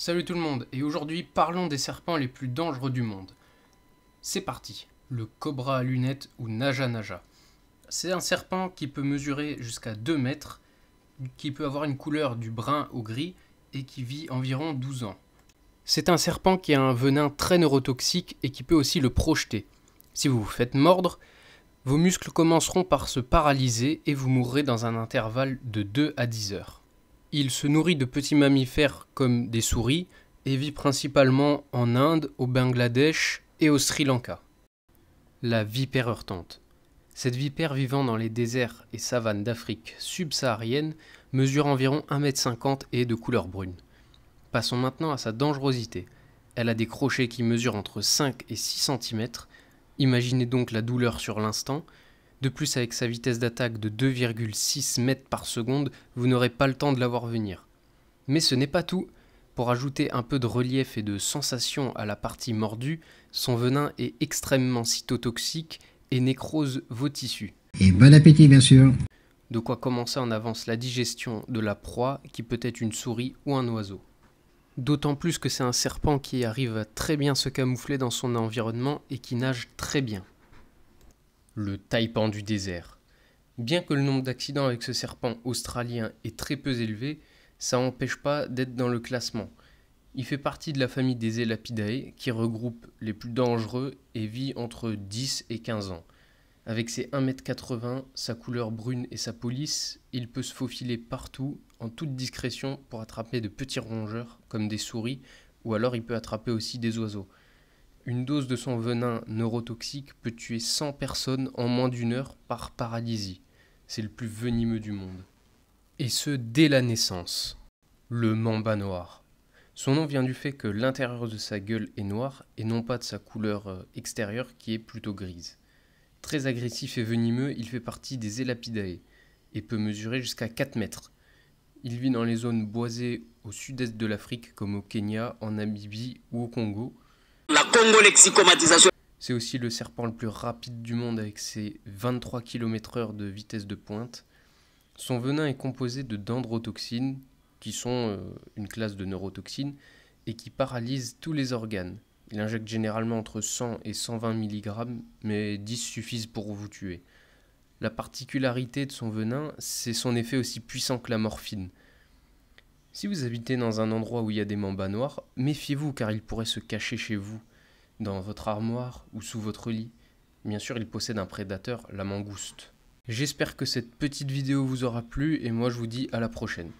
Salut tout le monde, et aujourd'hui parlons des serpents les plus dangereux du monde. C'est parti, le cobra à lunettes ou Naja Naja. C'est un serpent qui peut mesurer jusqu'à 2 mètres, qui peut avoir une couleur du brun au gris et qui vit environ 12 ans. C'est un serpent qui a un venin très neurotoxique et qui peut aussi le projeter. Si vous vous faites mordre, vos muscles commenceront par se paralyser et vous mourrez dans un intervalle de 2 à 10 heures. Il se nourrit de petits mammifères comme des souris et vit principalement en Inde, au Bangladesh et au Sri Lanka. La vipère heurtante. Cette vipère vivant dans les déserts et savanes d'Afrique subsaharienne mesure environ 1,50 m et est de couleur brune. Passons maintenant à sa dangerosité. Elle a des crochets qui mesurent entre 5 et 6 cm. Imaginez donc la douleur sur l'instant. De plus, avec sa vitesse d'attaque de 2,6 mètres par seconde, vous n'aurez pas le temps de la voir venir. Mais ce n'est pas tout. Pour ajouter un peu de relief et de sensation à la partie mordue, son venin est extrêmement cytotoxique et nécrose vos tissus. Et bon appétit, bien sûr. De quoi commencer en avance la digestion de la proie, qui peut être une souris ou un oiseau. D'autant plus que c'est un serpent qui arrive à très bien se camoufler dans son environnement et qui nage très bien. Le taipan du désert. Bien que le nombre d'accidents avec ce serpent australien est très peu élevé, ça n'empêche pas d'être dans le classement. Il fait partie de la famille des Elapidae qui regroupe les plus dangereux et vit entre 10 et 15 ans. Avec ses 1,80 m, sa couleur brune et sa police, il peut se faufiler partout en toute discrétion pour attraper de petits rongeurs comme des souris ou alors il peut attraper aussi des oiseaux. Une dose de son venin neurotoxique peut tuer 100 personnes en moins d'1 heure par paralysie. C'est le plus venimeux du monde. Et ce, dès la naissance. Le mamba noir. Son nom vient du fait que l'intérieur de sa gueule est noir et non pas de sa couleur extérieure qui est plutôt grise. Très agressif et venimeux, il fait partie des Elapidae et peut mesurer jusqu'à 4 mètres. Il vit dans les zones boisées au sud-est de l'Afrique comme au Kenya, en Namibie ou au Congo. La Congo-lexicomatisation. C'est aussi le serpent le plus rapide du monde avec ses 23 km/h de vitesse de pointe. Son venin est composé de dendrotoxines, qui sont une classe de neurotoxines, et qui paralysent tous les organes. Il injecte généralement entre 100 et 120 mg, mais 10 suffisent pour vous tuer. La particularité de son venin, c'est son effet aussi puissant que la morphine. Si vous habitez dans un endroit où il y a des mambas noirs, méfiez-vous car ils pourraient se cacher chez vous, dans votre armoire ou sous votre lit. Bien sûr, il possède un prédateur, la mangouste. J'espère que cette petite vidéo vous aura plu et moi je vous dis à la prochaine.